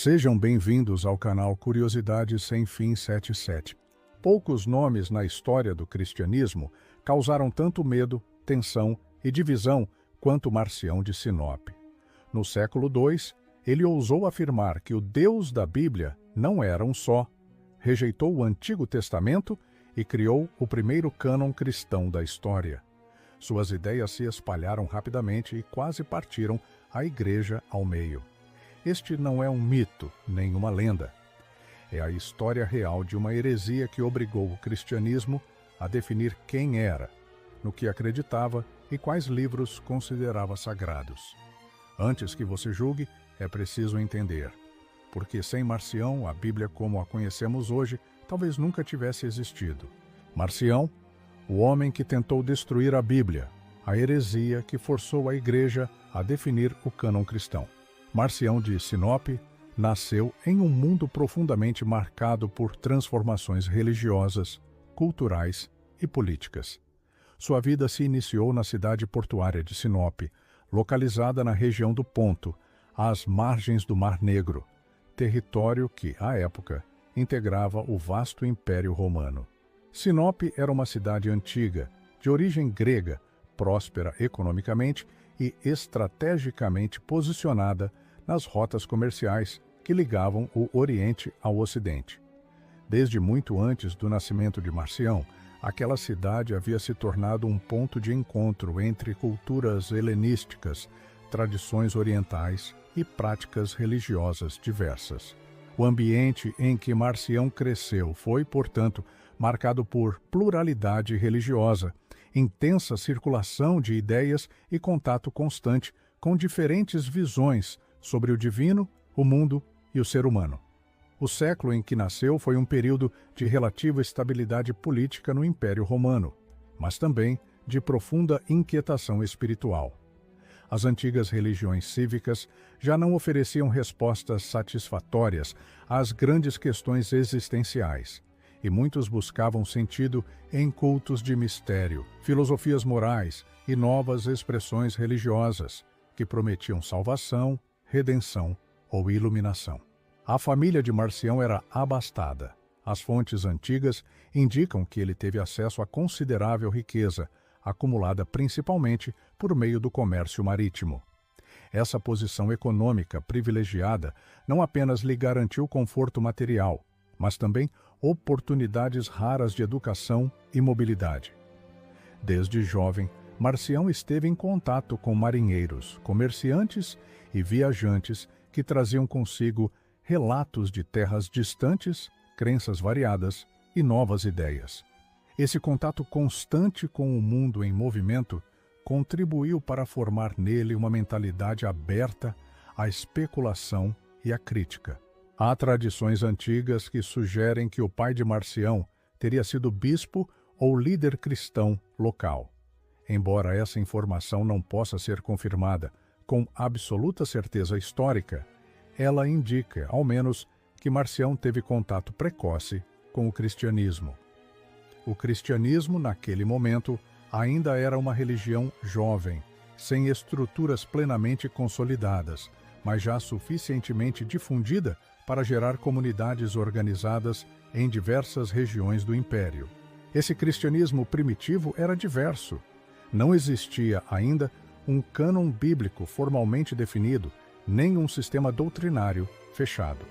Sejam bem-vindos ao canal Curiosidades Sem Fim 77. Poucos nomes na história do cristianismo causaram tanto medo, tensão e divisão quanto Marcião de Sinop. No século II, ele ousou afirmar que o Deus da Bíblia não era um só, rejeitou o Antigo Testamento e criou o primeiro cânon cristão da história. Suas ideias se espalharam rapidamente e quase partiram a igreja ao meio. Este não é um mito, nem uma lenda. É a história real de uma heresia que obrigou o cristianismo a definir quem era, no que acreditava e quais livros considerava sagrados. Antes que você julgue, é preciso entender. Porque sem Marcião, a Bíblia como a conhecemos hoje, talvez nunca tivesse existido. Marcião, o homem que tentou destruir a Bíblia, a heresia que forçou a igreja a definir o cânon cristão. Marcião de Sinop nasceu em um mundo profundamente marcado por transformações religiosas, culturais e políticas. Sua vida se iniciou na cidade portuária de Sinop, localizada na região do Ponto, às margens do Mar Negro, território que, à época, integrava o vasto Império Romano. Sinop era uma cidade antiga, de origem grega, próspera economicamente e estrategicamente posicionada nas rotas comerciais que ligavam o Oriente ao Ocidente. Desde muito antes do nascimento de Marcião, aquela cidade havia se tornado um ponto de encontro entre culturas helenísticas, tradições orientais e práticas religiosas diversas. O ambiente em que Marcião cresceu foi, portanto, marcado por pluralidade religiosa, intensa circulação de ideias e contato constante com diferentes visões sobre o divino, o mundo e o ser humano. O século em que nasceu foi um período de relativa estabilidade política no Império Romano, mas também de profunda inquietação espiritual. As antigas religiões cívicas já não ofereciam respostas satisfatórias às grandes questões existenciais, e muitos buscavam sentido em cultos de mistério, filosofias morais e novas expressões religiosas que prometiam salvação, redenção ou iluminação. A família de Marcião era abastada. As fontes antigas indicam que ele teve acesso a considerável riqueza, acumulada principalmente por meio do comércio marítimo. Essa posição econômica privilegiada não apenas lhe garantiu conforto material, mas também oportunidades raras de educação e mobilidade. Desde jovem, Marcião esteve em contato com marinheiros, comerciantes e viajantes que traziam consigo relatos de terras distantes, crenças variadas e novas ideias. Esse contato constante com o mundo em movimento contribuiu para formar nele uma mentalidade aberta à especulação e à crítica. Há tradições antigas que sugerem que o pai de Marcião teria sido bispo ou líder cristão local. Embora essa informação não possa ser confirmada com absoluta certeza histórica, ela indica, ao menos, que Marcião teve contato precoce com o cristianismo. O cristianismo, naquele momento, ainda era uma religião jovem, sem estruturas plenamente consolidadas, mas já suficientemente difundida para gerar comunidades organizadas em diversas regiões do Império. Esse cristianismo primitivo era diverso. Não existia ainda um cânon bíblico formalmente definido, nem um sistema doutrinário fechado.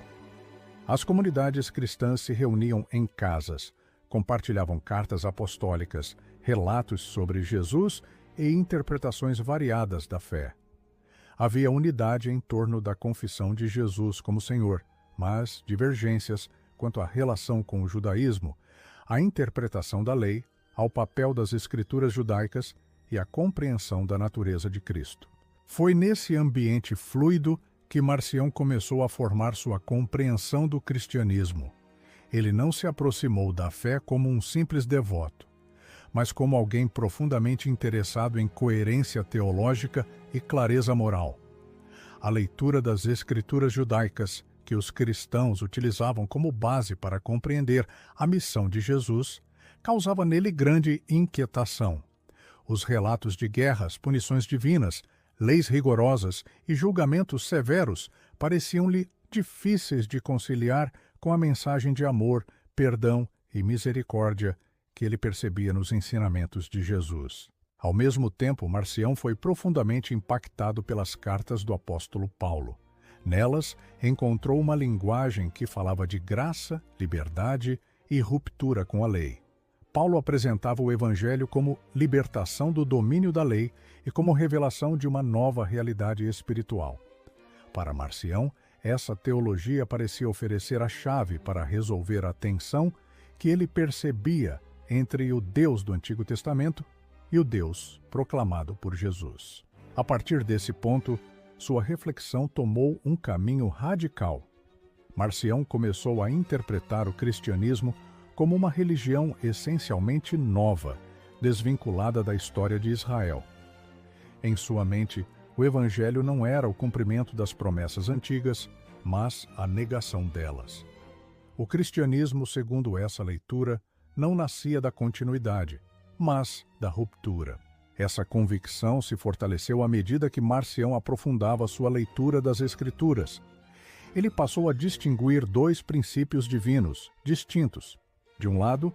As comunidades cristãs se reuniam em casas, compartilhavam cartas apostólicas, relatos sobre Jesus e interpretações variadas da fé. Havia unidade em torno da confissão de Jesus como Senhor, mas divergências quanto à relação com o judaísmo, à interpretação da lei, ao papel das escrituras judaicas e à compreensão da natureza de Cristo. Foi nesse ambiente fluido que Marcião começou a formar sua compreensão do cristianismo. Ele não se aproximou da fé como um simples devoto, mas como alguém profundamente interessado em coerência teológica e clareza moral. A leitura das escrituras judaicas, que os cristãos utilizavam como base para compreender a missão de Jesus, causava nele grande inquietação. Os relatos de guerras, punições divinas, leis rigorosas e julgamentos severos pareciam-lhe difíceis de conciliar com a mensagem de amor, perdão e misericórdia que ele percebia nos ensinamentos de Jesus. Ao mesmo tempo, Marcião foi profundamente impactado pelas cartas do apóstolo Paulo. Nelas, encontrou uma linguagem que falava de graça, liberdade e ruptura com a lei. Paulo apresentava o Evangelho como libertação do domínio da lei e como revelação de uma nova realidade espiritual. Para Marcião, essa teologia parecia oferecer a chave para resolver a tensão que ele percebia entre o Deus do Antigo Testamento e o Deus proclamado por Jesus. A partir desse ponto, sua reflexão tomou um caminho radical. Marcião começou a interpretar o cristianismo como uma religião essencialmente nova, desvinculada da história de Israel. Em sua mente, o Evangelho não era o cumprimento das promessas antigas, mas a negação delas. O cristianismo, segundo essa leitura, não nascia da continuidade, mas da ruptura. Essa convicção se fortaleceu à medida que Marcião aprofundava sua leitura das Escrituras. Ele passou a distinguir dois princípios divinos distintos. De um lado,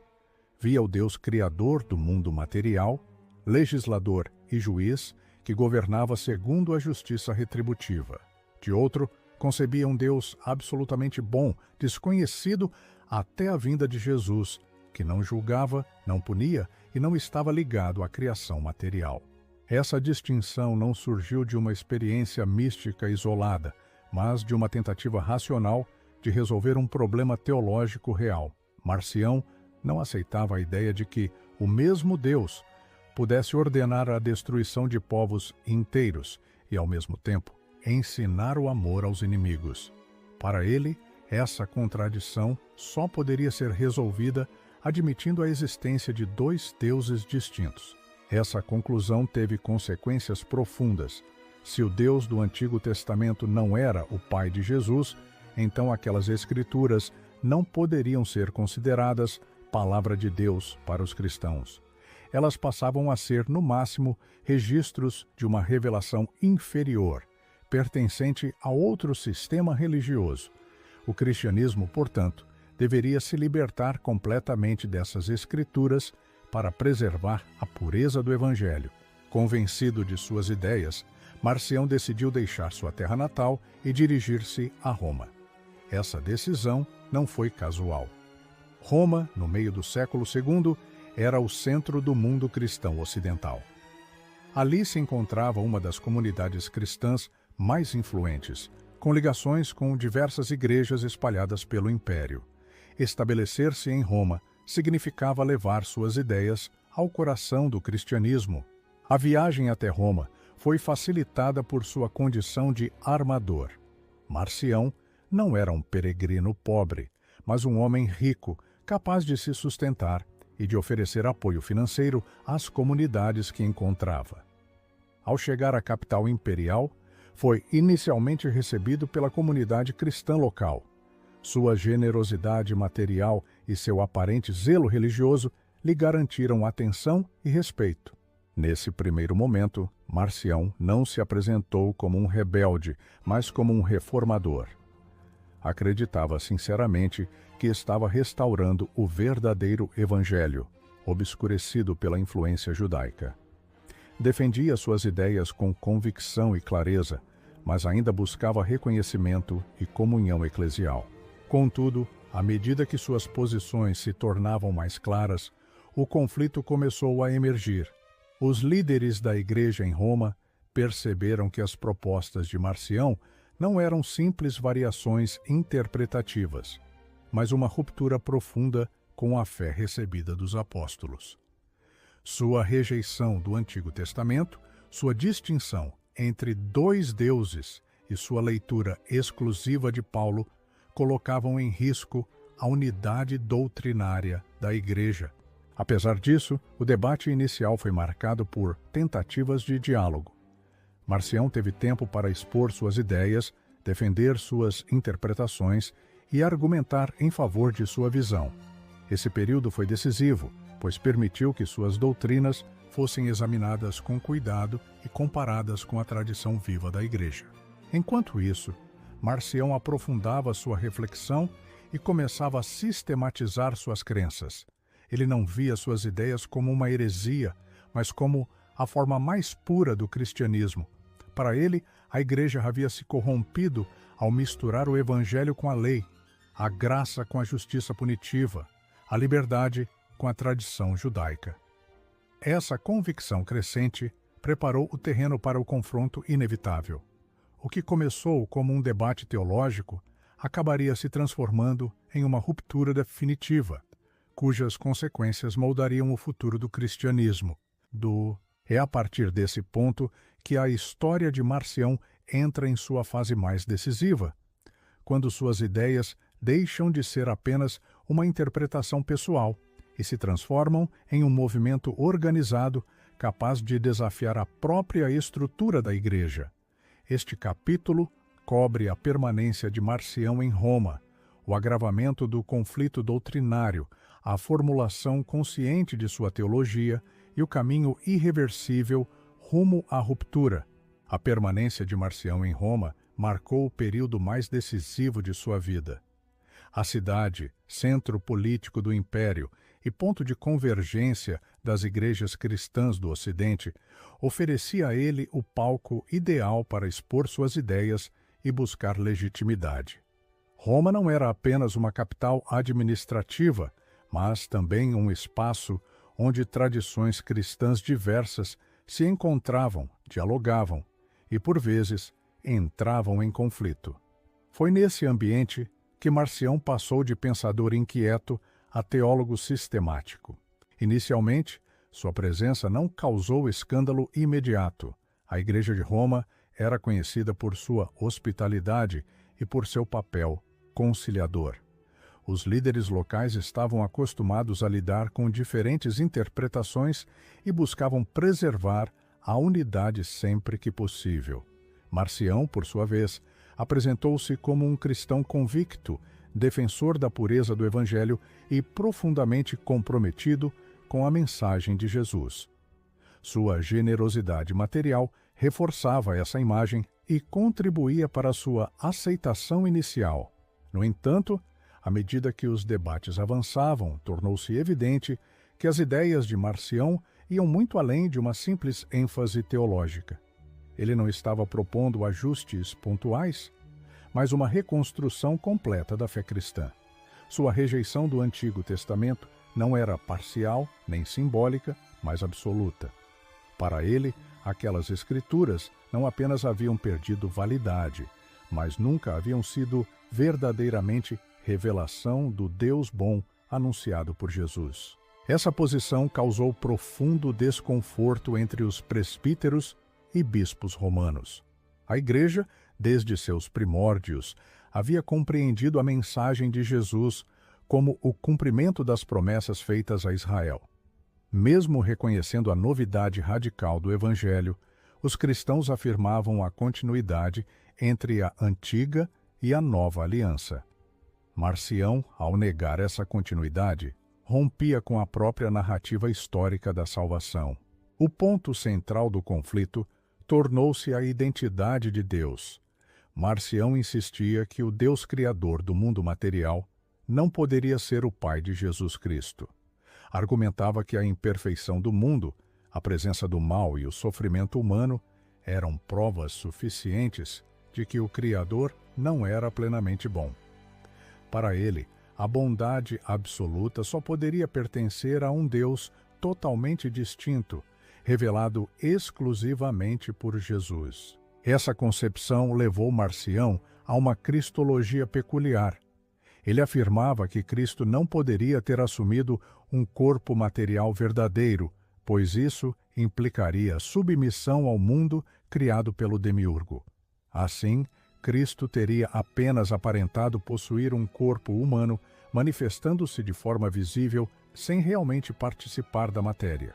via o Deus criador do mundo material, legislador e juiz, que governava segundo a justiça retributiva. De outro, concebia um Deus absolutamente bom, desconhecido até a vinda de Jesus, que não julgava, não punia e não estava ligado à criação material. Essa distinção não surgiu de uma experiência mística isolada, mas de uma tentativa racional de resolver um problema teológico real. Marcião não aceitava a ideia de que o mesmo Deus pudesse ordenar a destruição de povos inteiros e, ao mesmo tempo, ensinar o amor aos inimigos. Para ele, essa contradição só poderia ser resolvida admitindo a existência de dois deuses distintos. Essa conclusão teve consequências profundas. Se o Deus do Antigo Testamento não era o Pai de Jesus, então aquelas escrituras não poderiam ser consideradas palavra de Deus para os cristãos. Elas passavam a ser, no máximo, registros de uma revelação inferior, pertencente a outro sistema religioso. O cristianismo, portanto, deveria se libertar completamente dessas escrituras para preservar a pureza do Evangelho. Convencido de suas ideias, Marcião decidiu deixar sua terra natal e dirigir-se a Roma. Essa decisão não foi casual. Roma, no meio do século II, era o centro do mundo cristão ocidental. Ali se encontrava uma das comunidades cristãs mais influentes, com ligações com diversas igrejas espalhadas pelo Império. Estabelecer-se em Roma significava levar suas ideias ao coração do cristianismo. A viagem até Roma foi facilitada por sua condição de armador. Marcião não era um peregrino pobre, mas um homem rico, capaz de se sustentar e de oferecer apoio financeiro às comunidades que encontrava. Ao chegar à capital imperial, foi inicialmente recebido pela comunidade cristã local. Sua generosidade material e seu aparente zelo religioso lhe garantiram atenção e respeito. Nesse primeiro momento, Marcião não se apresentou como um rebelde, mas como um reformador. Acreditava sinceramente que estava restaurando o verdadeiro evangelho, obscurecido pela influência judaica. Defendia suas ideias com convicção e clareza, mas ainda buscava reconhecimento e comunhão eclesial. Contudo, à medida que suas posições se tornavam mais claras, o conflito começou a emergir. Os líderes da igreja em Roma perceberam que as propostas de Marcião não eram simples variações interpretativas, mas uma ruptura profunda com a fé recebida dos apóstolos. Sua rejeição do Antigo Testamento, sua distinção entre dois deuses e sua leitura exclusiva de Paulo colocavam em risco a unidade doutrinária da Igreja. Apesar disso, o debate inicial foi marcado por tentativas de diálogo. Marcião teve tempo para expor suas ideias, defender suas interpretações e argumentar em favor de sua visão. Esse período foi decisivo, pois permitiu que suas doutrinas fossem examinadas com cuidado e comparadas com a tradição viva da Igreja. Enquanto isso, Marcião aprofundava sua reflexão e começava a sistematizar suas crenças. Ele não via suas ideias como uma heresia, mas como a forma mais pura do cristianismo. Para ele, a igreja havia se corrompido ao misturar o evangelho com a lei, a graça com a justiça punitiva, a liberdade com a tradição judaica. Essa convicção crescente preparou o terreno para o confronto inevitável. O que começou como um debate teológico acabaria se transformando em uma ruptura definitiva, cujas consequências moldariam o futuro do cristianismo. É a partir desse ponto que a história de Marcião entra em sua fase mais decisiva, quando suas ideias deixam de ser apenas uma interpretação pessoal e se transformam em um movimento organizado capaz de desafiar a própria estrutura da Igreja. Este capítulo cobre a permanência de Marcião em Roma, o agravamento do conflito doutrinário, a formulação consciente de sua teologia e o caminho irreversível rumo à ruptura. A permanência de Marcião em Roma marcou o período mais decisivo de sua vida. A cidade, centro político do Império e ponto de convergência das igrejas cristãs do Ocidente, oferecia a ele o palco ideal para expor suas ideias e buscar legitimidade. Roma não era apenas uma capital administrativa, mas também um espaço onde tradições cristãs diversas se encontravam, dialogavam e, por vezes, entravam em conflito. Foi nesse ambiente que Marcião passou de pensador inquieto a teólogo sistemático. Inicialmente, sua presença não causou escândalo imediato. A Igreja de Roma era conhecida por sua hospitalidade e por seu papel conciliador. Os líderes locais estavam acostumados a lidar com diferentes interpretações e buscavam preservar a unidade sempre que possível. Marcião, por sua vez, apresentou-se como um cristão convicto, defensor da pureza do Evangelho e profundamente comprometido com a mensagem de Jesus. Sua generosidade material reforçava essa imagem e contribuía para sua aceitação inicial. No entanto, à medida que os debates avançavam, tornou-se evidente que as ideias de Marcião iam muito além de uma simples ênfase teológica. Ele não estava propondo ajustes pontuais, mas uma reconstrução completa da fé cristã. Sua rejeição do Antigo Testamento não era parcial nem simbólica, mas absoluta. Para ele, aquelas escrituras não apenas haviam perdido validade, mas nunca haviam sido verdadeiramente revelação do Deus bom anunciado por Jesus. Essa posição causou profundo desconforto entre os presbíteros e bispos romanos. A Igreja, desde seus primórdios, havia compreendido a mensagem de Jesus como o cumprimento das promessas feitas a Israel. Mesmo reconhecendo a novidade radical do Evangelho, os cristãos afirmavam a continuidade entre a antiga e a nova aliança. Marcião, ao negar essa continuidade, rompia com a própria narrativa histórica da salvação. O ponto central do conflito tornou-se a identidade de Deus. Marcião insistia que o Deus criador do mundo material não poderia ser o Pai de Jesus Cristo. Argumentava que a imperfeição do mundo, a presença do mal e o sofrimento humano eram provas suficientes de que o Criador não era plenamente bom. Para ele, a bondade absoluta só poderia pertencer a um Deus totalmente distinto, revelado exclusivamente por Jesus. Essa concepção levou Marcião a uma cristologia peculiar. Ele afirmava que Cristo não poderia ter assumido um corpo material verdadeiro, pois isso implicaria submissão ao mundo criado pelo demiurgo. Assim, Cristo teria apenas aparentado possuir um corpo humano, manifestando-se de forma visível, sem realmente participar da matéria.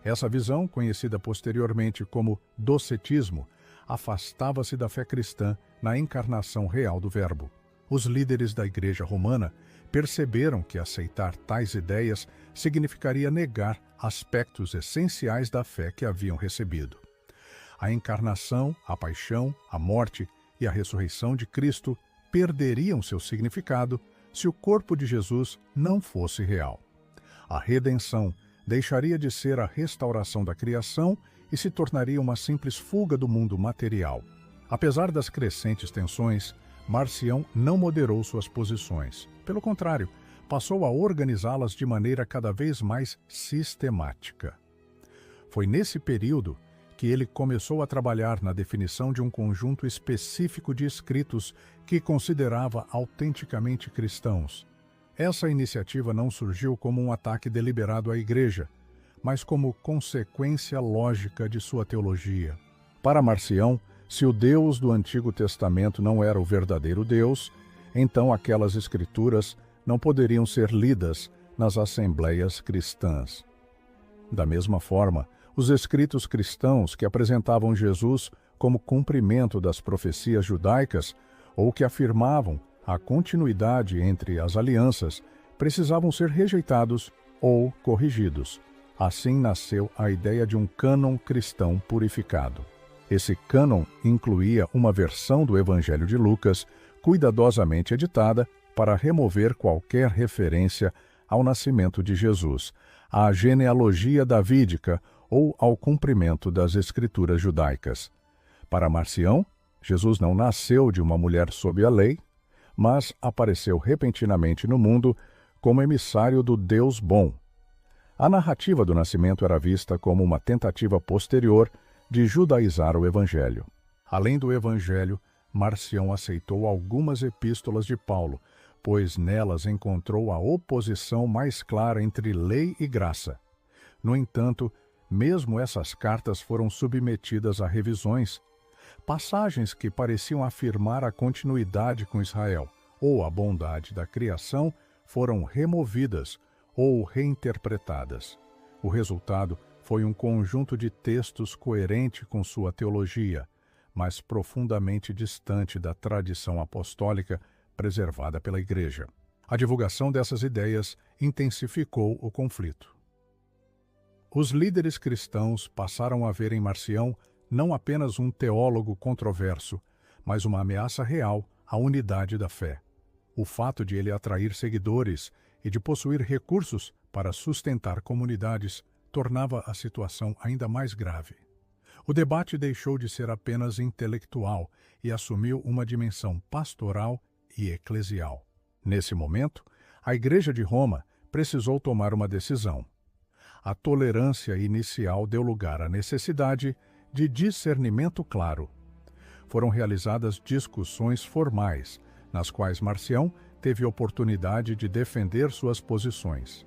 Essa visão, conhecida posteriormente como docetismo, afastava-se da fé cristã na encarnação real do Verbo. Os líderes da Igreja Romana perceberam que aceitar tais ideias significaria negar aspectos essenciais da fé que haviam recebido. A encarnação, a paixão, a morte e a ressurreição de Cristo perderiam seu significado se o corpo de Jesus não fosse real. A redenção deixaria de ser a restauração da criação e se tornaria uma simples fuga do mundo material. Apesar das crescentes tensões, Marcião não moderou suas posições. Pelo contrário, passou a organizá-las de maneira cada vez mais sistemática. Foi nesse período que ele começou a trabalhar na definição de um conjunto específico de escritos que considerava autenticamente cristãos. Essa iniciativa não surgiu como um ataque deliberado à Igreja, mas como consequência lógica de sua teologia. Para Marcião, se o Deus do Antigo Testamento não era o verdadeiro Deus, então aquelas escrituras não poderiam ser lidas nas assembleias cristãs. Da mesma forma, os escritos cristãos que apresentavam Jesus como cumprimento das profecias judaicas ou que afirmavam a continuidade entre as alianças precisavam ser rejeitados ou corrigidos. Assim nasceu a ideia de um cânon cristão purificado. Esse cânon incluía uma versão do Evangelho de Lucas, cuidadosamente editada para remover qualquer referência ao nascimento de Jesus, à genealogia davídica ou ao cumprimento das escrituras judaicas. Para Marcião, Jesus não nasceu de uma mulher sob a lei, mas apareceu repentinamente no mundo como emissário do Deus bom. A narrativa do nascimento era vista como uma tentativa posterior de judaizar o Evangelho. Além do Evangelho, Marcião aceitou algumas epístolas de Paulo, pois nelas encontrou a oposição mais clara entre lei e graça. No entanto, mesmo essas cartas foram submetidas a revisões. Passagens que pareciam afirmar a continuidade com Israel ou a bondade da criação foram removidas ou reinterpretadas. O resultado foi um conjunto de textos coerente com sua teologia, mas profundamente distante da tradição apostólica preservada pela Igreja. A divulgação dessas ideias intensificou o conflito. Os líderes cristãos passaram a ver em Marcião não apenas um teólogo controverso, mas uma ameaça real à unidade da fé. O fato de ele atrair seguidores e de possuir recursos para sustentar comunidades tornava a situação ainda mais grave. O debate deixou de ser apenas intelectual e assumiu uma dimensão pastoral e eclesial. Nesse momento, a Igreja de Roma precisou tomar uma decisão. A tolerância inicial deu lugar à necessidade de discernimento claro. Foram realizadas discussões formais, nas quais Marcião teve oportunidade de defender suas posições.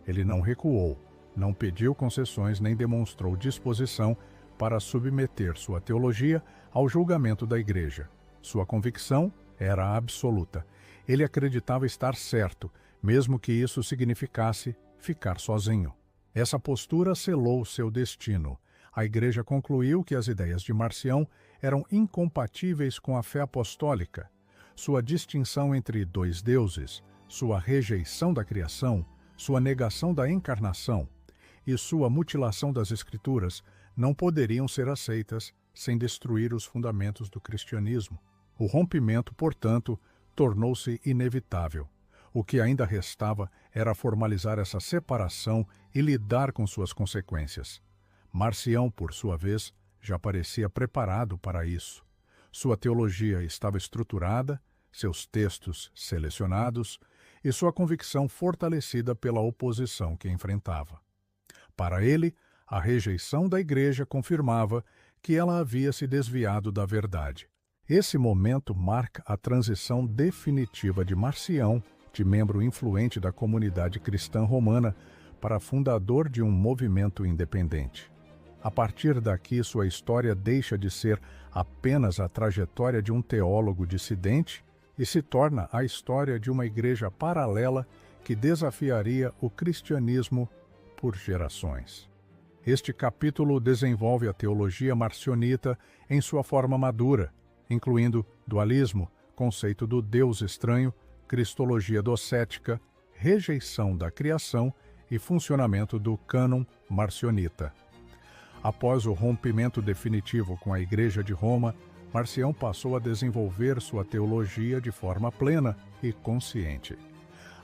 Ele não recuou, não pediu concessões nem demonstrou disposição para submeter sua teologia ao julgamento da Igreja. Sua convicção era absoluta. Ele acreditava estar certo, mesmo que isso significasse ficar sozinho. Essa postura selou seu destino. A Igreja concluiu que as ideias de Marcião eram incompatíveis com a fé apostólica. Sua distinção entre dois deuses, sua rejeição da criação, sua negação da encarnação e sua mutilação das Escrituras não poderiam ser aceitas sem destruir os fundamentos do cristianismo. O rompimento, portanto, tornou-se inevitável. O que ainda restava era formalizar essa separação e lidar com suas consequências. Marcião, por sua vez, já parecia preparado para isso. Sua teologia estava estruturada, seus textos selecionados e sua convicção fortalecida pela oposição que enfrentava. Para ele, a rejeição da Igreja confirmava que ela havia se desviado da verdade. Esse momento marca a transição definitiva de Marcião, de membro influente da comunidade cristã romana, para fundador de um movimento independente. A partir daqui, sua história deixa de ser apenas a trajetória de um teólogo dissidente e se torna a história de uma igreja paralela que desafiaria o cristianismo por gerações. Este capítulo desenvolve a teologia marcionita em sua forma madura, incluindo dualismo, conceito do Deus estranho, cristologia docética, rejeição da criação e funcionamento do cânon marcionita. Após o rompimento definitivo com a Igreja de Roma, Marcião passou a desenvolver sua teologia de forma plena e consciente.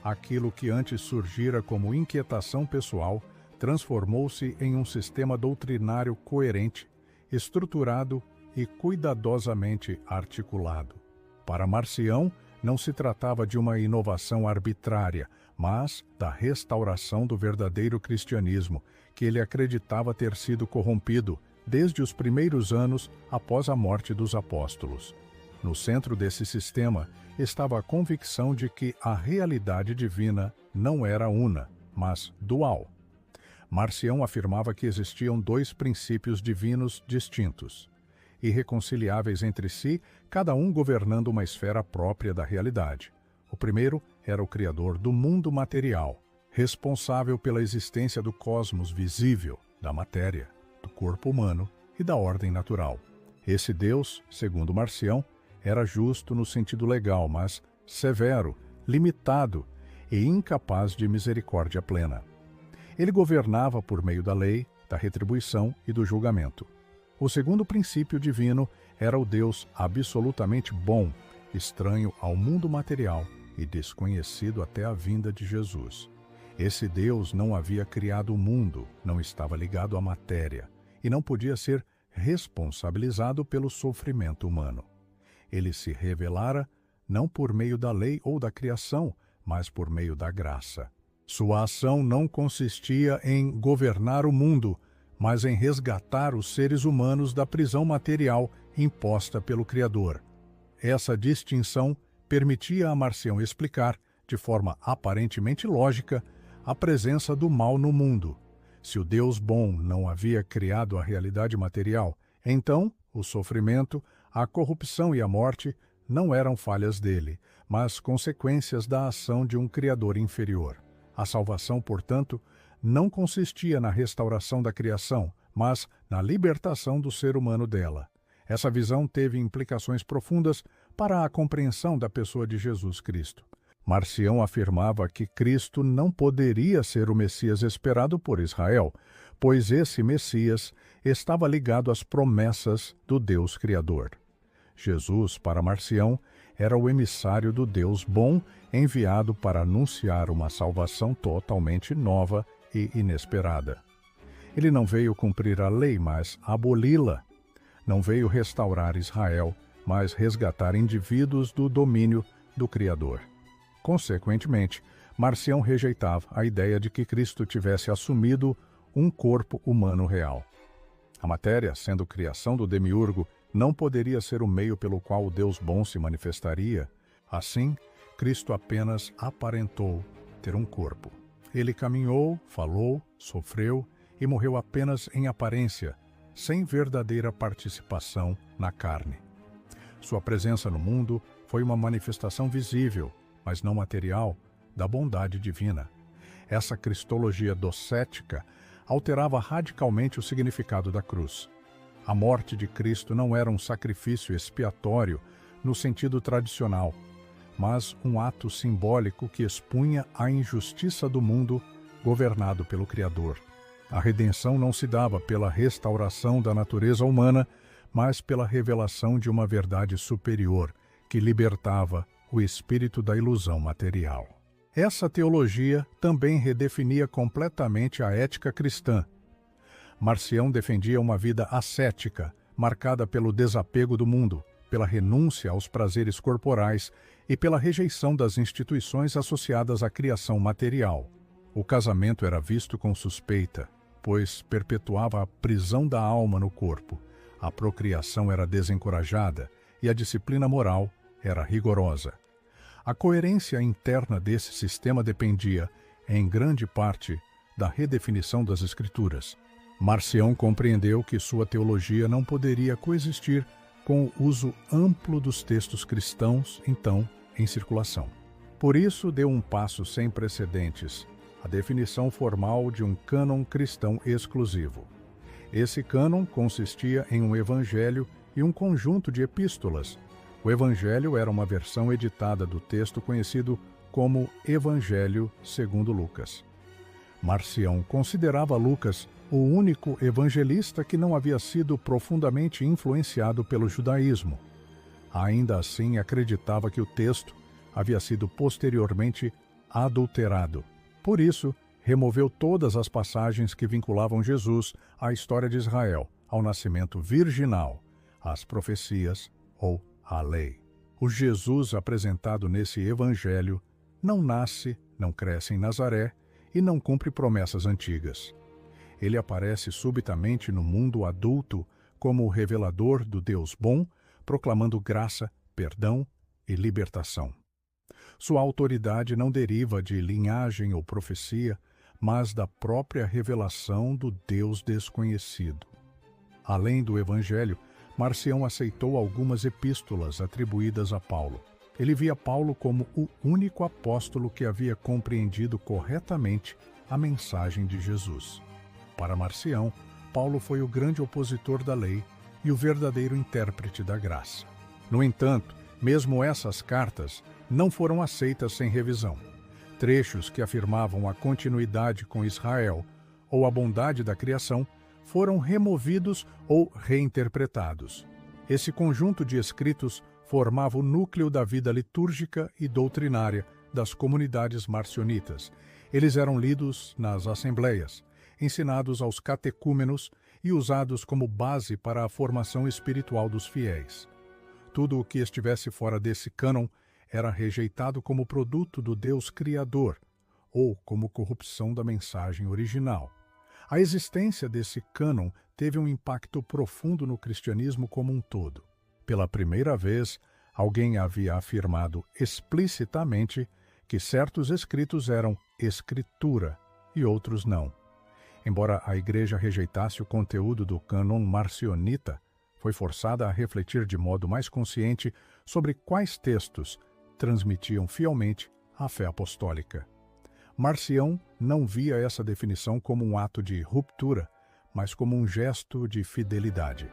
Aquilo que antes surgira como inquietação pessoal transformou-se em um sistema doutrinário coerente, estruturado e cuidadosamente articulado. Para Marcião, não se tratava de uma inovação arbitrária, mas da restauração do verdadeiro cristianismo, que ele acreditava ter sido corrompido desde os primeiros anos após a morte dos apóstolos. No centro desse sistema estava a convicção de que a realidade divina não era una, mas dual. Marcião afirmava que existiam dois princípios divinos distintos, irreconciliáveis entre si, cada um governando uma esfera própria da realidade. O primeiro era o Criador do mundo material, responsável pela existência do cosmos visível, da matéria, do corpo humano e da ordem natural. Esse Deus, segundo Marcião, era justo no sentido legal, mas severo, limitado e incapaz de misericórdia plena. Ele governava por meio da lei, da retribuição e do julgamento. O segundo princípio divino era o Deus absolutamente bom, estranho ao mundo material e desconhecido até a vinda de Jesus. Esse Deus não havia criado o mundo, não estava ligado à matéria e não podia ser responsabilizado pelo sofrimento humano. Ele se revelara não por meio da lei ou da criação, mas por meio da graça. Sua ação não consistia em governar o mundo, mas em resgatar os seres humanos da prisão material imposta pelo Criador. Essa distinção permitia a Marcião explicar, de forma aparentemente lógica, a presença do mal no mundo. Se o Deus bom não havia criado a realidade material, então o sofrimento, a corrupção e a morte não eram falhas dele, mas consequências da ação de um Criador inferior. A salvação, portanto, não consistia na restauração da criação, mas na libertação do ser humano dela. Essa visão teve implicações profundas para a compreensão da pessoa de Jesus Cristo. Marcião afirmava que Cristo não poderia ser o Messias esperado por Israel, pois esse Messias estava ligado às promessas do Deus Criador. Jesus, para Marcião, era o emissário do Deus bom enviado para anunciar uma salvação totalmente nova e inesperada. Ele não veio cumprir a lei, mas aboli-la. Não veio restaurar Israel, mas resgatar indivíduos do domínio do Criador. Consequentemente, Marcião rejeitava a ideia de que Cristo tivesse assumido um corpo humano real. A matéria, sendo criação do demiurgo, não poderia ser o meio pelo qual o Deus bom se manifestaria. Assim, Cristo apenas aparentou ter um corpo. Ele caminhou, falou, sofreu e morreu apenas em aparência, sem verdadeira participação na carne. Sua presença no mundo foi uma manifestação visível, mas não material, da bondade divina. Essa cristologia docética alterava radicalmente o significado da cruz. A morte de Cristo não era um sacrifício expiatório no sentido tradicional, mas um ato simbólico que expunha a injustiça do mundo governado pelo Criador. A redenção não se dava pela restauração da natureza humana, mas pela revelação de uma verdade superior que libertava o espírito da ilusão material. Essa teologia também redefinia completamente a ética cristã. Marcião defendia uma vida ascética, marcada pelo desapego do mundo, pela renúncia aos prazeres corporais e pela rejeição das instituições associadas à criação material. O casamento era visto com suspeita, pois perpetuava a prisão da alma no corpo. A procriação era desencorajada e a disciplina moral era rigorosa. A coerência interna desse sistema dependia, em grande parte, da redefinição das Escrituras. Marcião compreendeu que sua teologia não poderia coexistir com o uso amplo dos textos cristãos, então, em circulação. Por isso, deu um passo sem precedentes, a definição formal de um cânon cristão exclusivo. Esse cânon consistia em um evangelho e um conjunto de epístolas. O evangelho era uma versão editada do texto conhecido como Evangelho segundo Lucas. Marcião considerava Lucas o único evangelista que não havia sido profundamente influenciado pelo judaísmo. Ainda assim, acreditava que o texto havia sido posteriormente adulterado. Por isso, removeu todas as passagens que vinculavam Jesus à história de Israel, ao nascimento virginal, às profecias ou à lei. O Jesus apresentado nesse evangelho não nasce, não cresce em Nazaré e não cumpre promessas antigas. Ele aparece subitamente no mundo adulto como o revelador do Deus bom, proclamando graça, perdão e libertação. Sua autoridade não deriva de linhagem ou profecia, mas da própria revelação do Deus desconhecido. Além do Evangelho, Marcião aceitou algumas epístolas atribuídas a Paulo. Ele via Paulo como o único apóstolo que havia compreendido corretamente a mensagem de Jesus. Para Marcião, Paulo foi o grande opositor da lei e o verdadeiro intérprete da graça. No entanto, mesmo essas cartas não foram aceitas sem revisão. Trechos que afirmavam a continuidade com Israel ou a bondade da criação foram removidos ou reinterpretados. Esse conjunto de escritos formava o núcleo da vida litúrgica e doutrinária das comunidades marcionitas. Eles eram lidos nas assembleias, ensinados aos catecúmenos e usados como base para a formação espiritual dos fiéis. Tudo o que estivesse fora desse cânon era rejeitado como produto do Deus Criador ou como corrupção da mensagem original. A existência desse cânon teve um impacto profundo no cristianismo como um todo. Pela primeira vez, alguém havia afirmado explicitamente que certos escritos eram escritura e outros não. Embora a Igreja rejeitasse o conteúdo do cânon marcionita, foi forçada a refletir de modo mais consciente sobre quais textos transmitiam fielmente a fé apostólica. Marcião não via essa definição como um ato de ruptura, mas como um gesto de fidelidade.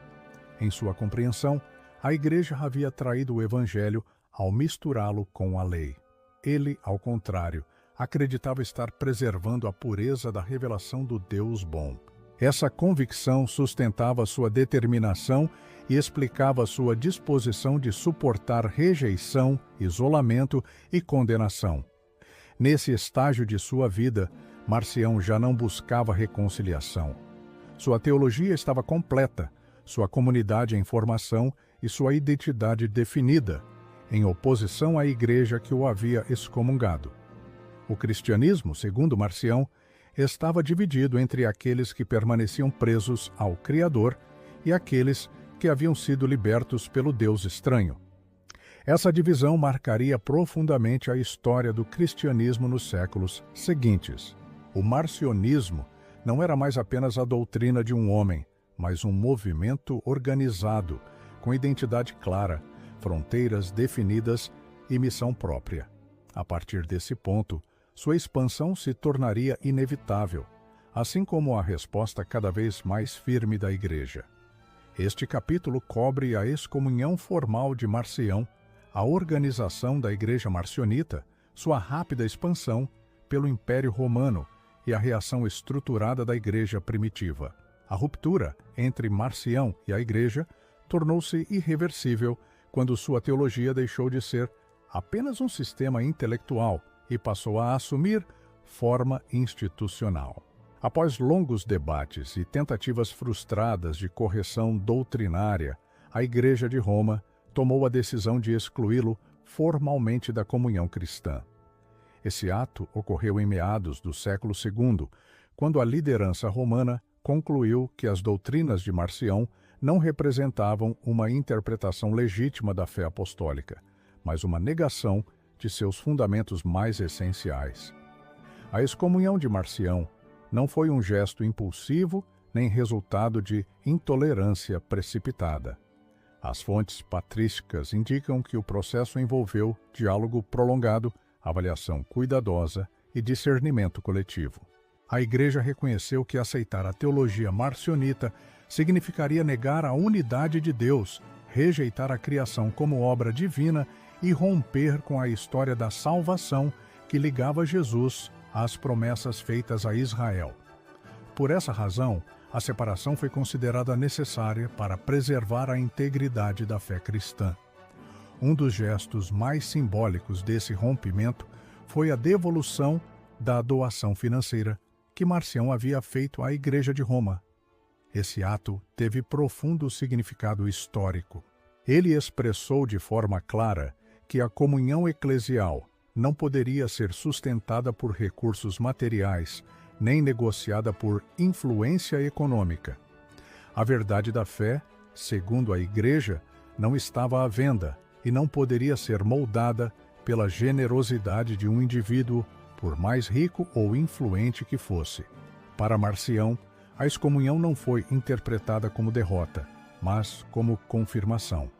Em sua compreensão, a Igreja havia traído o Evangelho ao misturá-lo com a lei. Ele, ao contrário, acreditava estar preservando a pureza da revelação do Deus bom. Essa convicção sustentava sua determinação e explicava sua disposição de suportar rejeição, isolamento e condenação. Nesse estágio de sua vida, Marcião já não buscava reconciliação. Sua teologia estava completa, sua comunidade em formação e sua identidade definida, em oposição à igreja que o havia excomungado. O cristianismo, segundo Marcião, estava dividido entre aqueles que permaneciam presos ao Criador e aqueles que haviam sido libertos pelo Deus estranho. Essa divisão marcaria profundamente a história do cristianismo nos séculos seguintes. O marcionismo não era mais apenas a doutrina de um homem, mas um movimento organizado, com identidade clara, fronteiras definidas e missão própria. A partir desse ponto, sua expansão se tornaria inevitável, assim como a resposta cada vez mais firme da Igreja. Este capítulo cobre a excomunhão formal de Marcião, a organização da Igreja marcionita, sua rápida expansão pelo Império Romano e a reação estruturada da Igreja primitiva. A ruptura entre Marcião e a Igreja tornou-se irreversível quando sua teologia deixou de ser apenas um sistema intelectual e passou a assumir forma institucional. Após longos debates e tentativas frustradas de correção doutrinária, a Igreja de Roma tomou a decisão de excluí-lo formalmente da comunhão cristã. Esse ato ocorreu em meados do século II, quando a liderança romana concluiu que as doutrinas de Marcião não representavam uma interpretação legítima da fé apostólica, mas uma negação de seus fundamentos mais essenciais. A excomunhão de Marcião não foi um gesto impulsivo nem resultado de intolerância precipitada. As fontes patrísticas indicam que o processo envolveu diálogo prolongado, avaliação cuidadosa e discernimento coletivo. A Igreja reconheceu que aceitar a teologia marcionita significaria negar a unidade de Deus, rejeitar a criação como obra divina e romper com a história da salvação que ligava Jesus às promessas feitas a Israel. Por essa razão, a separação foi considerada necessária para preservar a integridade da fé cristã. Um dos gestos mais simbólicos desse rompimento foi a devolução da doação financeira que Marcião havia feito à Igreja de Roma. Esse ato teve profundo significado histórico. Ele expressou de forma clara que a comunhão eclesial não poderia ser sustentada por recursos materiais, nem negociada por influência econômica. A verdade da fé, segundo a Igreja, não estava à venda e não poderia ser moldada pela generosidade de um indivíduo, por mais rico ou influente que fosse. Para Marcião, a excomunhão não foi interpretada como derrota, mas como confirmação.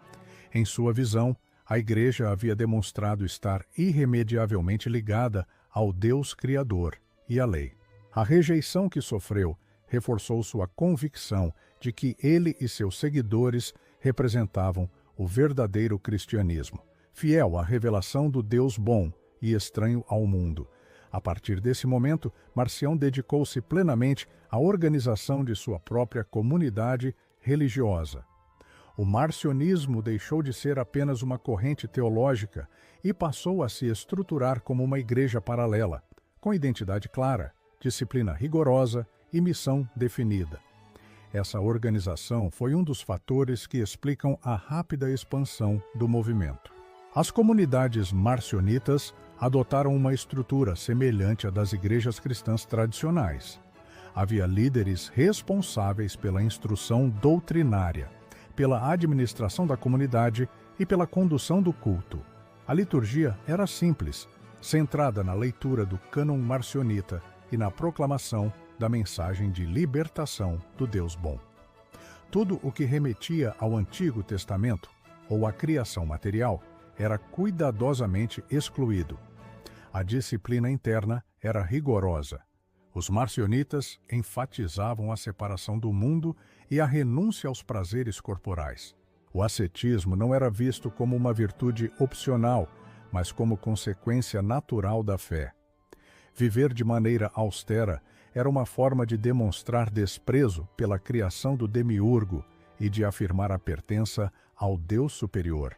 Em sua visão, a Igreja havia demonstrado estar irremediavelmente ligada ao Deus Criador e à lei. A rejeição que sofreu reforçou sua convicção de que ele e seus seguidores representavam o verdadeiro cristianismo, fiel à revelação do Deus bom e estranho ao mundo. A partir desse momento, Marcião dedicou-se plenamente à organização de sua própria comunidade religiosa. O marcionismo deixou de ser apenas uma corrente teológica e passou a se estruturar como uma igreja paralela, com identidade clara, disciplina rigorosa e missão definida. Essa organização foi um dos fatores que explicam a rápida expansão do movimento. As comunidades marcionitas adotaram uma estrutura semelhante à das igrejas cristãs tradicionais. Havia líderes responsáveis pela instrução doutrinária, pela administração da comunidade e pela condução do culto. A liturgia era simples, centrada na leitura do cânon marcionita e na proclamação da mensagem de libertação do Deus bom. Tudo o que remetia ao Antigo Testamento ou à criação material era cuidadosamente excluído. A disciplina interna era rigorosa. Os marcionitas enfatizavam a separação do mundo e a renúncia aos prazeres corporais. O ascetismo não era visto como uma virtude opcional, mas como consequência natural da fé. Viver de maneira austera era uma forma de demonstrar desprezo pela criação do demiurgo e de afirmar a pertença ao Deus superior.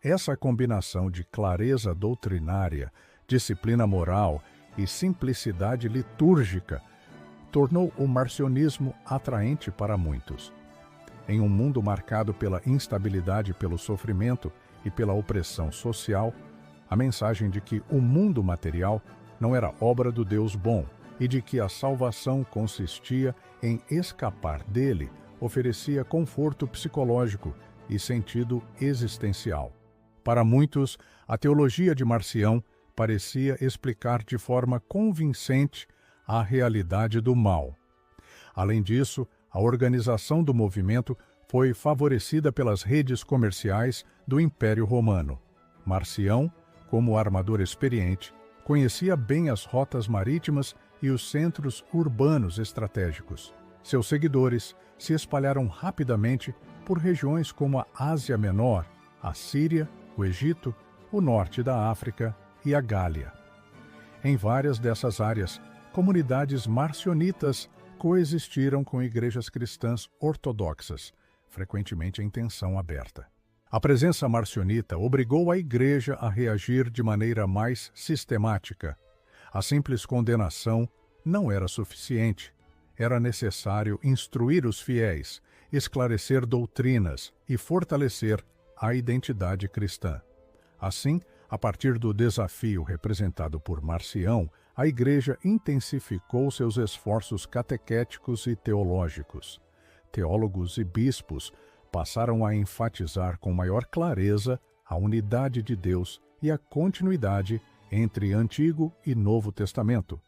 Essa combinação de clareza doutrinária, disciplina moral e simplicidade litúrgica tornou o marcionismo atraente para muitos. Em um mundo marcado pela instabilidade, pelo sofrimento e pela opressão social, a mensagem de que o mundo material não era obra do Deus bom e de que a salvação consistia em escapar dele oferecia conforto psicológico e sentido existencial. Para muitos, a teologia de Marcião parecia explicar de forma convincente a realidade do mal. Além disso, a organização do movimento foi favorecida pelas redes comerciais do Império Romano. Marcião, como armador experiente, conhecia bem as rotas marítimas e os centros urbanos estratégicos. Seus seguidores se espalharam rapidamente por regiões como a Ásia Menor, a Síria, o Egito, o norte da África e a Gália. Em várias dessas áreas, comunidades marcionitas coexistiram com igrejas cristãs ortodoxas, frequentemente em tensão aberta. A presença marcionita obrigou a igreja a reagir de maneira mais sistemática. A simples condenação não era suficiente. Era necessário instruir os fiéis, esclarecer doutrinas e fortalecer a identidade cristã. Assim, a partir do desafio representado por Marcião, a Igreja intensificou seus esforços catequéticos e teológicos. Teólogos e bispos passaram a enfatizar com maior clareza a unidade de Deus e a continuidade entre Antigo e Novo Testamento.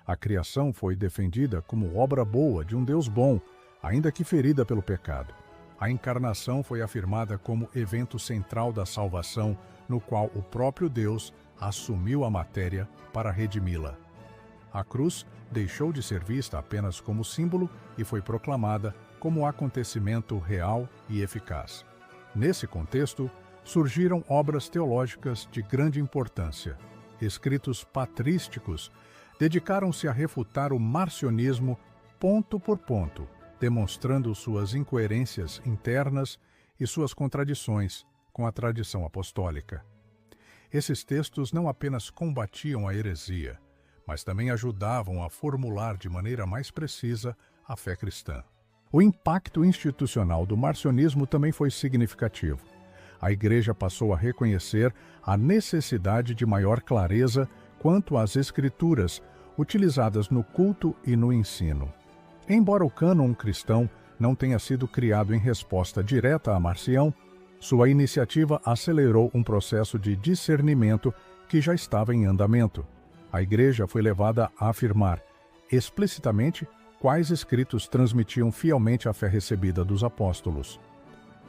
A criação foi defendida como obra boa de um Deus bom, ainda que ferida pelo pecado. A encarnação foi afirmada como evento central da salvação, no qual o próprio Deus assumiu a matéria para redimi-la. A cruz deixou de ser vista apenas como símbolo e foi proclamada como acontecimento real e eficaz. Nesse contexto, surgiram obras teológicas de grande importância. Escritos patrísticos dedicaram-se a refutar o marcionismo ponto por ponto, demonstrando suas incoerências internas e suas contradições com a tradição apostólica. Esses textos não apenas combatiam a heresia, mas também ajudavam a formular de maneira mais precisa a fé cristã. O impacto institucional do marcionismo também foi significativo. A Igreja passou a reconhecer a necessidade de maior clareza quanto às Escrituras utilizadas no culto e no ensino. Embora o cânon cristão não tenha sido criado em resposta direta a Marcião, sua iniciativa acelerou um processo de discernimento que já estava em andamento. A Igreja foi levada a afirmar explicitamente quais escritos transmitiam fielmente a fé recebida dos apóstolos.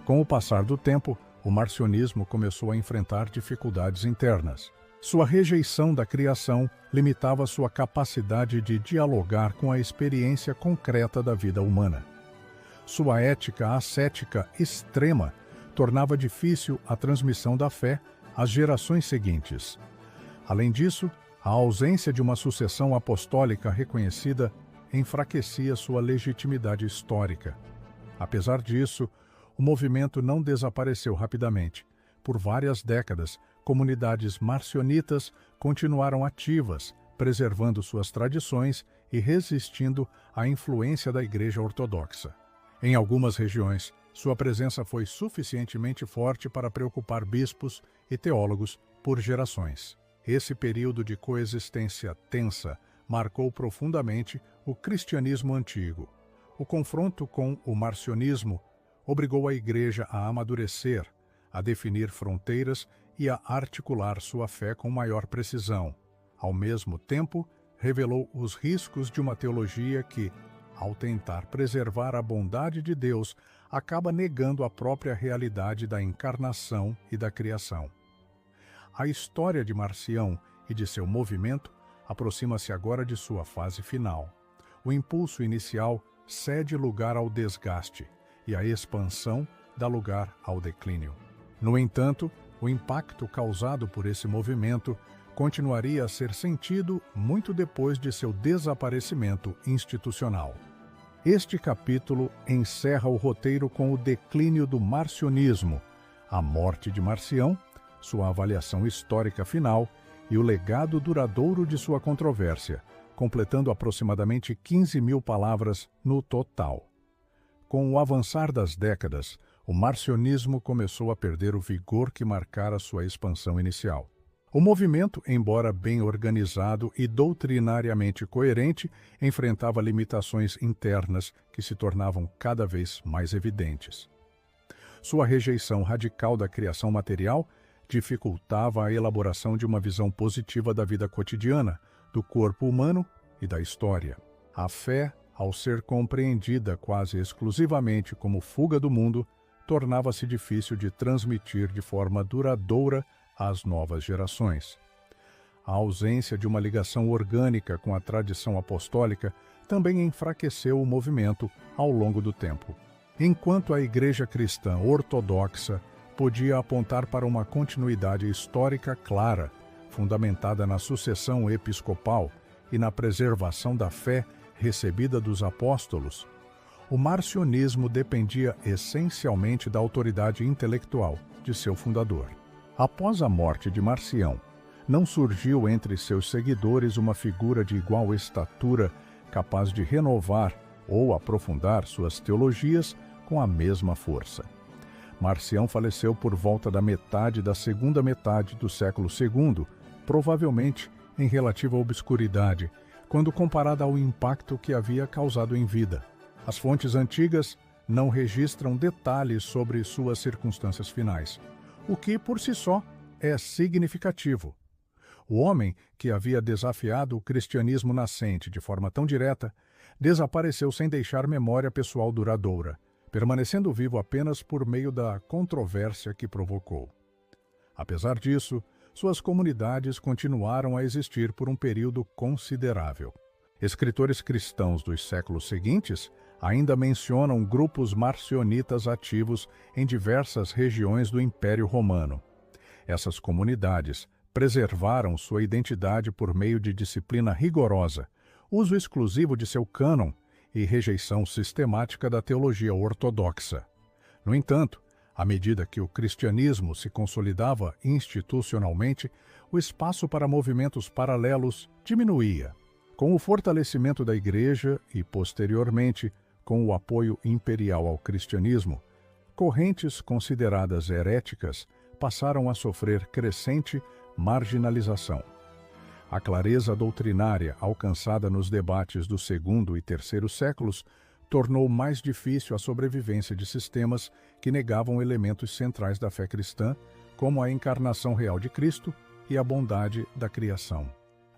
Com o passar do tempo, o marcionismo começou a enfrentar dificuldades internas. Sua rejeição da criação limitava sua capacidade de dialogar com a experiência concreta da vida humana. Sua ética ascética extrema tornava difícil a transmissão da fé às gerações seguintes. Além disso, a ausência de uma sucessão apostólica reconhecida enfraquecia sua legitimidade histórica. Apesar disso, o movimento não desapareceu rapidamente. Por várias décadas, comunidades marcionitas continuaram ativas, preservando suas tradições e resistindo à influência da Igreja Ortodoxa. Em algumas regiões, sua presença foi suficientemente forte para preocupar bispos e teólogos por gerações. Esse período de coexistência tensa marcou profundamente o cristianismo antigo. O confronto com o marcionismo obrigou a Igreja a amadurecer, a definir fronteiras e a articular sua fé com maior precisão. Ao mesmo tempo, revelou os riscos de uma teologia que, ao tentar preservar a bondade de Deus, acaba negando a própria realidade da encarnação e da criação. A história de Marcião e de seu movimento aproxima-se agora de sua fase final. O impulso inicial cede lugar ao desgaste e a expansão dá lugar ao declínio. No entanto, o impacto causado por esse movimento continuaria a ser sentido muito depois de seu desaparecimento institucional. Este capítulo encerra o roteiro com o declínio do marcionismo, a morte de Marcião, sua avaliação histórica final e o legado duradouro de sua controvérsia, completando aproximadamente 15.000 palavras no total. Com o avançar das décadas, o marcionismo começou a perder o vigor que marcara sua expansão inicial. O movimento, embora bem organizado e doutrinariamente coerente, enfrentava limitações internas que se tornavam cada vez mais evidentes. Sua rejeição radical da criação material dificultava a elaboração de uma visão positiva da vida cotidiana, do corpo humano e da história. A fé, ao ser compreendida quase exclusivamente como fuga do mundo, tornava-se difícil de transmitir de forma duradoura às novas gerações. A ausência de uma ligação orgânica com a tradição apostólica também enfraqueceu o movimento ao longo do tempo. Enquanto a Igreja Cristã Ortodoxa podia apontar para uma continuidade histórica clara, fundamentada na sucessão episcopal e na preservação da fé recebida dos apóstolos, o marcionismo dependia essencialmente da autoridade intelectual de seu fundador. Após a morte de Marcião, não surgiu entre seus seguidores uma figura de igual estatura capaz de renovar ou aprofundar suas teologias com a mesma força. Marcião faleceu por volta da metade da segunda metade do século II, provavelmente em relativa obscuridade, quando comparada ao impacto que havia causado em vida. As fontes antigas não registram detalhes sobre suas circunstâncias finais, o que, por si só, é significativo. O homem, que havia desafiado o cristianismo nascente de forma tão direta, desapareceu sem deixar memória pessoal duradoura, permanecendo vivo apenas por meio da controvérsia que provocou. Apesar disso, suas comunidades continuaram a existir por um período considerável. Escritores cristãos dos séculos seguintes ainda mencionam grupos marcionitas ativos em diversas regiões do Império Romano. Essas comunidades preservaram sua identidade por meio de disciplina rigorosa, uso exclusivo de seu cânon e rejeição sistemática da teologia ortodoxa. No entanto, à medida que o cristianismo se consolidava institucionalmente, o espaço para movimentos paralelos diminuía. Com o fortalecimento da Igreja e, posteriormente, com o apoio imperial ao cristianismo, correntes consideradas heréticas passaram a sofrer crescente marginalização. A clareza doutrinária alcançada nos debates do segundo e terceiro séculos tornou mais difícil a sobrevivência de sistemas que negavam elementos centrais da fé cristã, como a encarnação real de Cristo e a bondade da criação.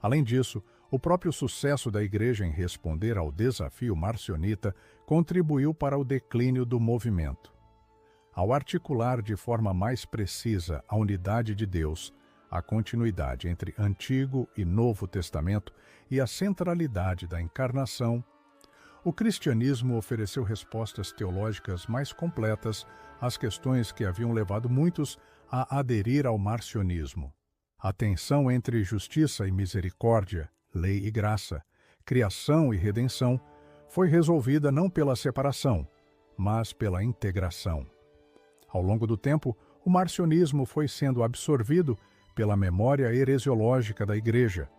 Além disso, o próprio sucesso da Igreja em responder ao desafio marcionita contribuiu para o declínio do movimento. Ao articular de forma mais precisa a unidade de Deus, a continuidade entre Antigo e Novo Testamento e a centralidade da encarnação, o cristianismo ofereceu respostas teológicas mais completas às questões que haviam levado muitos a aderir ao marcionismo. A tensão entre justiça e misericórdia, lei e graça, criação e redenção, foi resolvida não pela separação, mas pela integração. Ao longo do tempo, o marcionismo foi sendo absorvido pela memória heresiológica da Igreja.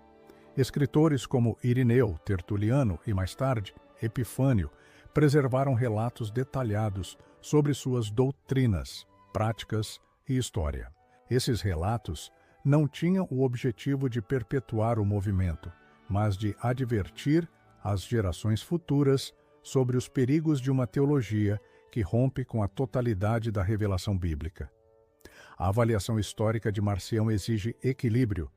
Escritores como Irineu, Tertuliano e, mais tarde, Epifânio, preservaram relatos detalhados sobre suas doutrinas, práticas e história. Esses relatos não tinham o objetivo de perpetuar o movimento, mas de advertir as gerações futuras sobre os perigos de uma teologia que rompe com a totalidade da revelação bíblica. A avaliação histórica de Marcião exige equilíbrio.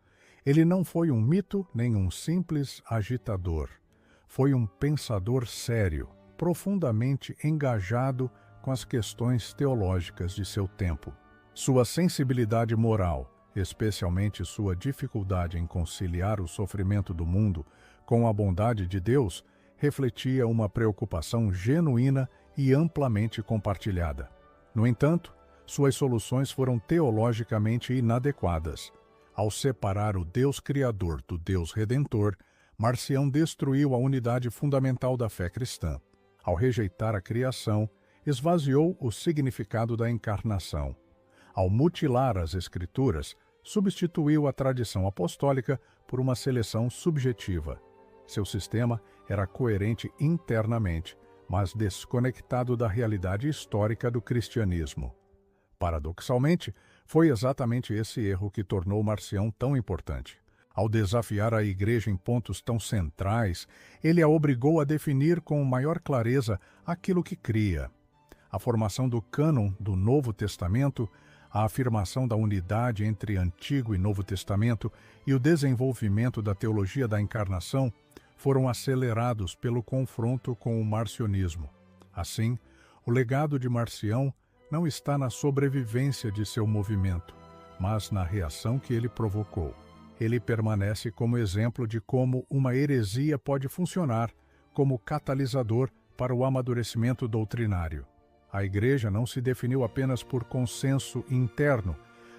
Ele não foi um mito nem um simples agitador. Foi um pensador sério, profundamente engajado com as questões teológicas de seu tempo. Sua sensibilidade moral, especialmente sua dificuldade em conciliar o sofrimento do mundo com a bondade de Deus, refletia uma preocupação genuína e amplamente compartilhada. No entanto, suas soluções foram teologicamente inadequadas. Ao separar o Deus Criador do Deus Redentor, Marcião destruiu a unidade fundamental da fé cristã. Ao rejeitar a criação, esvaziou o significado da encarnação. Ao mutilar as Escrituras, substituiu a tradição apostólica por uma seleção subjetiva. Seu sistema era coerente internamente, mas desconectado da realidade histórica do cristianismo. Paradoxalmente, foi exatamente esse erro que tornou Marcião tão importante. Ao desafiar a Igreja em pontos tão centrais, ele a obrigou a definir com maior clareza aquilo que cria. A formação do cânon do Novo Testamento, a afirmação da unidade entre Antigo e Novo Testamento e o desenvolvimento da teologia da encarnação foram acelerados pelo confronto com o marcionismo. Assim, o legado de Marcião não está na sobrevivência de seu movimento, mas na reação que ele provocou. Ele permanece como exemplo de como uma heresia pode funcionar como catalisador para o amadurecimento doutrinário. A Igreja não se definiu apenas por consenso interno,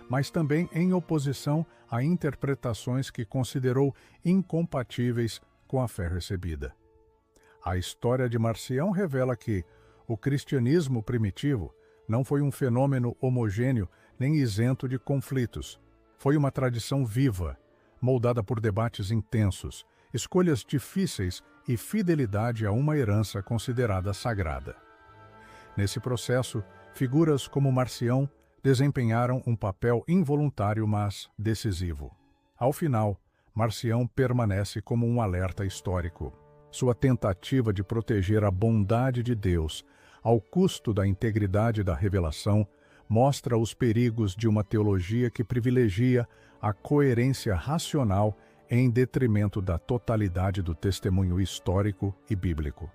mas também em oposição a interpretações que considerou incompatíveis com a fé recebida. A história de Marcião revela que o cristianismo primitivo não foi um fenômeno homogêneo nem isento de conflitos. Foi uma tradição viva, moldada por debates intensos, escolhas difíceis e fidelidade a uma herança considerada sagrada. Nesse processo, figuras como Marcião desempenharam um papel involuntário, mas decisivo. Ao final, Marcião permanece como um alerta histórico. Sua tentativa de proteger a bondade de Deus ao custo da integridade da revelação mostra os perigos de uma teologia que privilegia a coerência racional em detrimento da totalidade do testemunho histórico e bíblico.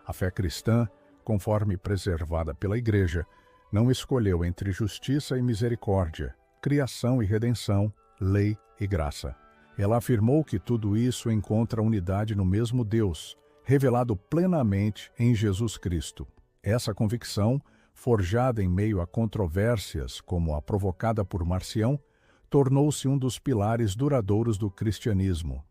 A fé cristã, conforme preservada pela Igreja, não escolheu entre justiça e misericórdia, criação e redenção, lei e graça. Ela afirmou que tudo isso encontra unidade no mesmo Deus, revelado plenamente em Jesus Cristo. Essa convicção, forjada em meio a controvérsias como a provocada por Marcião, tornou-se um dos pilares duradouros do cristianismo.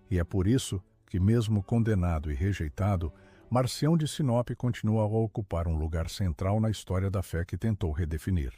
E é por isso que, mesmo condenado e rejeitado, Marcião de Sinop continua a ocupar um lugar central na história da fé que tentou redefinir.